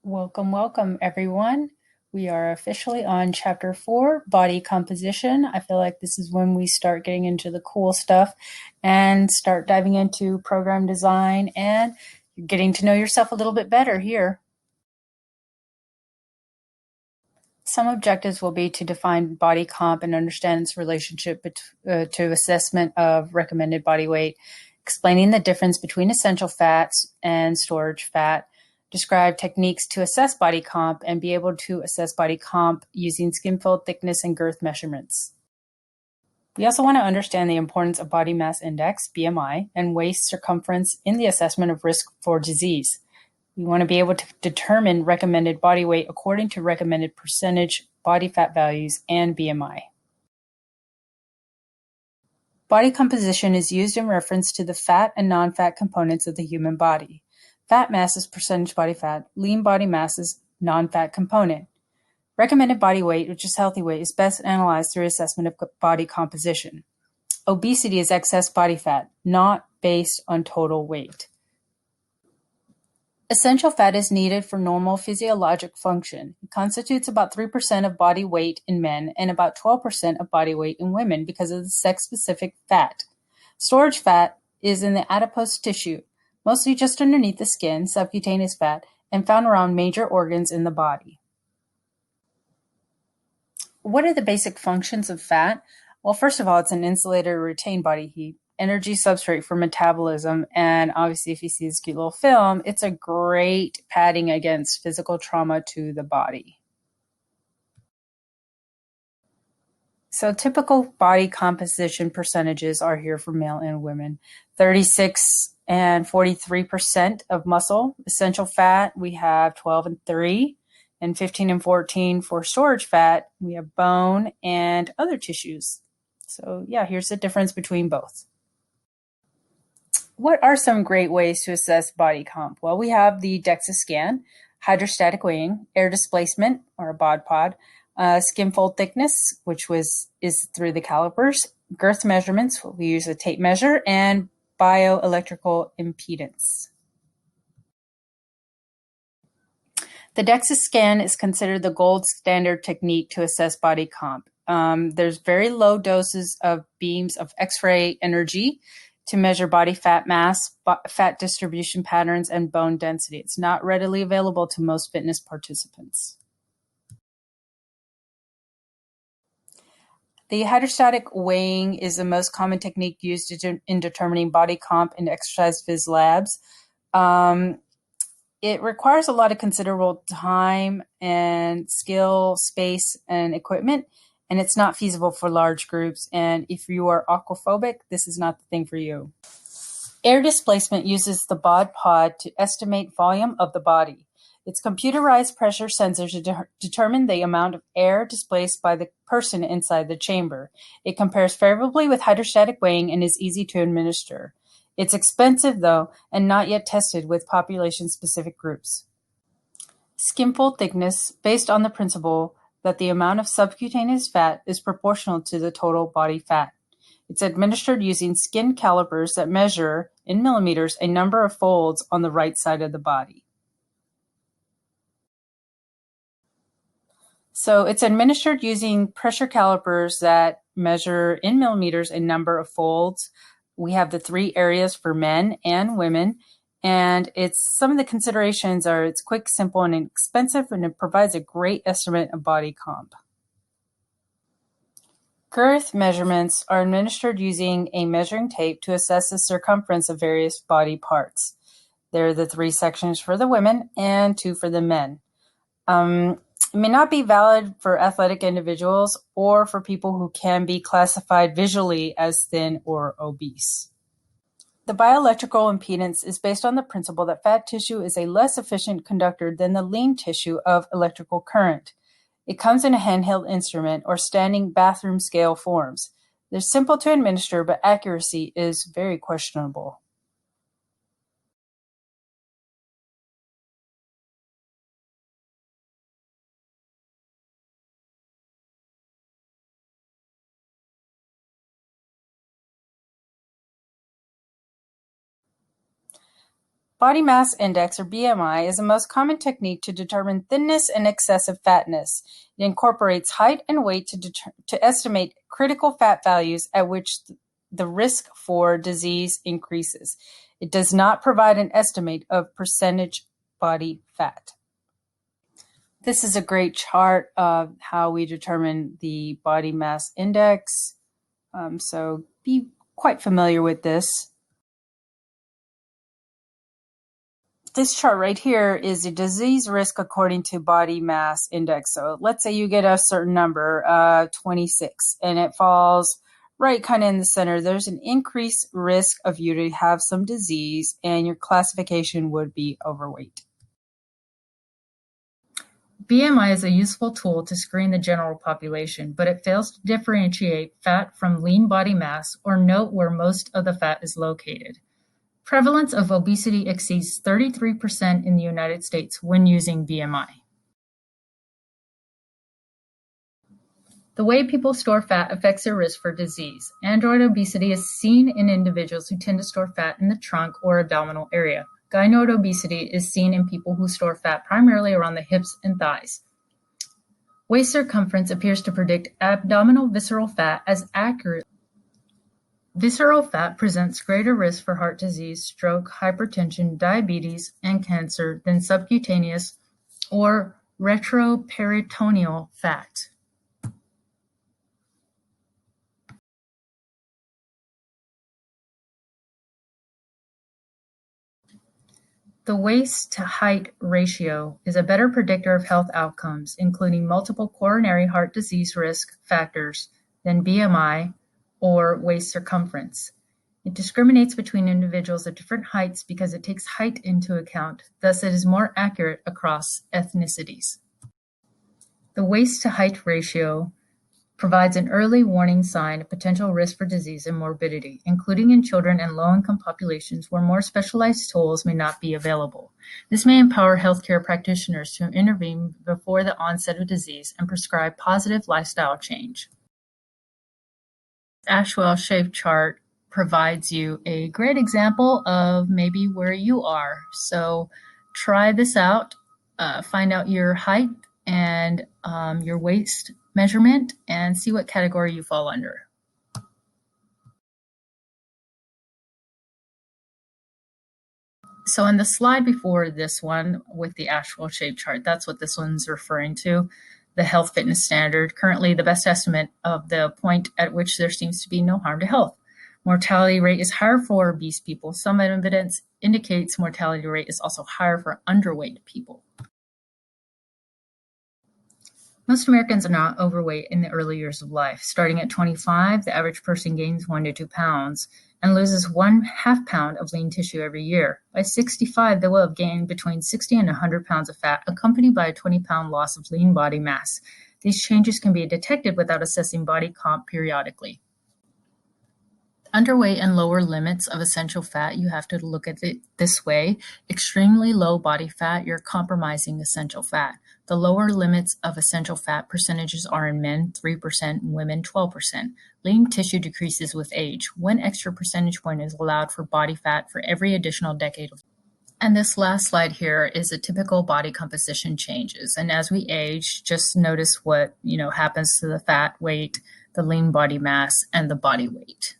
Welcome, welcome, everyone. We are officially on Chapter 4, Body Composition. I feel like this is when we start getting into the cool stuff and start diving into program design and getting to know yourself a little bit better here. Some objectives will be to define body comp and understand its relationship to assessment of recommended body weight, explaining the difference between essential fats and storage fat, describe techniques to assess body comp, and be able to assess body comp using skin fold thickness and girth measurements. We also want to understand the importance of body mass index, BMI, and waist circumference in the assessment of risk for disease. We want to be able to determine recommended body weight according to recommended percentage body fat values and BMI. Body composition is used in reference to the fat and non-fat components of the human body. Fat mass is percentage body fat. Lean body mass is non-fat component. Recommended body weight, which is healthy weight, is best analyzed through assessment of body composition. Obesity is excess body fat, not based on total weight. Essential fat is needed for normal physiologic function. It constitutes about 3% of body weight in men and about 12% of body weight in women because of the sex-specific fat. Storage fat is in the adipose tissue, mostly just underneath the skin, subcutaneous fat, and found around major organs in the body. What are the basic functions of fat? Well, first of all, it's an insulator to retain body heat, energy substrate for metabolism, and obviously if you see this cute little film, it's a great padding against physical trauma to the body. So typical body composition percentages are here for male and women. 36 and 43% of muscle. Essential fat, we have 12 and 3, and 15 and 14 for storage fat. We have bone and other tissues. So yeah, here's the difference between both. What are some great ways to assess body comp? Well, we have the DEXA scan, hydrostatic weighing, air displacement, or a bod pod, skin fold thickness, which is through the calipers, girth measurements, we use a tape measure, and bioelectrical impedance. The DEXA scan is considered the gold standard technique to assess body comp. There's very low doses of beams of X-ray energy to measure body fat mass, fat distribution patterns, and bone density. It's not readily available to most fitness participants. The hydrostatic weighing is the most common technique used in determining body comp in exercise phys labs. It requires a lot of considerable time and skill, space, and equipment, and it's not feasible for large groups. And if you are aquaphobic, this is not the thing for you. Air displacement uses the bod pod to estimate volume of the body. It's computerized pressure sensors to determine the amount of air displaced by the person inside the chamber. It compares favorably with hydrostatic weighing and is easy to administer. It's expensive, though, and not yet tested with population-specific groups. Skin fold thickness, based on the principle that the amount of subcutaneous fat is proportional to the total body fat. It's administered using skin calipers that measure, in millimeters, a number of folds on the right side of the body. So it's administered using pressure calipers that measure, in millimeters, a number of folds. We have the 3 areas for men and women, and some of the considerations are it's quick, simple, and inexpensive, and it provides a great estimate of body comp. Girth measurements are administered using a measuring tape to assess the circumference of various body parts. There are the 3 sections for the women and 2 for the men. It may not be valid for athletic individuals or for people who can be classified visually as thin or obese. The bioelectrical impedance is based on the principle that fat tissue is a less efficient conductor than the lean tissue of electrical current. It comes in a handheld instrument or standing bathroom scale forms. They're simple to administer, but accuracy is very questionable. Body mass index, or BMI, is the most common technique to determine thinness and excessive fatness. It incorporates height and weight to estimate critical fat values at which the risk for disease increases. It does not provide an estimate of percentage body fat. This is a great chart of how we determine the body mass index. So be quite familiar with this. This chart right here is a disease risk according to body mass index. So let's say you get a certain number, 26, and it falls right kind of in the center. There's an increased risk of you to have some disease, and your classification would be overweight. BMI is a useful tool to screen the general population, but it fails to differentiate fat from lean body mass or note where most of the fat is located. Prevalence of obesity exceeds 33% in the United States when using BMI. The way people store fat affects their risk for disease. Android obesity is seen in individuals who tend to store fat in the trunk or abdominal area. Gynoid obesity is seen in people who store fat primarily around the hips and thighs. Waist circumference appears to predict abdominal visceral fat as accurate. Visceral fat presents greater risk for heart disease, stroke, hypertension, diabetes, and cancer than subcutaneous or retroperitoneal fat. The waist-to-height ratio is a better predictor of health outcomes, including multiple coronary heart disease risk factors, than BMI or waist circumference. It discriminates between individuals of different heights because it takes height into account, thus it is more accurate across ethnicities. The waist-to-height ratio provides an early warning sign of potential risk for disease and morbidity, including in children and low-income populations where more specialized tools may not be available. This may empower healthcare practitioners to intervene before the onset of disease and prescribe positive lifestyle change. Ashwell-shaped chart provides you a great example of maybe where you are. So try this out, find out your height and your waist measurement and see what category you fall under. So in the slide before this one with the Ashwell-shaped chart, that's what this one's referring to, the health fitness standard, currently the best estimate of the point at which there seems to be no harm to health. Mortality rate is higher for obese people. Some evidence indicates mortality rate is also higher for underweight people. Most Americans are not overweight in the early years of life. Starting at 25, the average person gains 1 to 2 pounds and loses 1/2 pound of lean tissue every year. By 65, they will have gained between 60 and 100 pounds of fat, accompanied by a 20-pound loss of lean body mass. These changes can be detected without assessing body comp periodically. Underweight and lower limits of essential fat, you have to look at it this way. Extremely low body fat, you're compromising essential fat. The lower limits of essential fat percentages are in men 3%, and women 12%. Lean tissue decreases with age. 1 extra percentage point is allowed for body fat for every additional decade of life. And this last slide here is a typical body composition changes. And as we age, just notice what happens to the fat, weight, the lean body mass, and the body weight.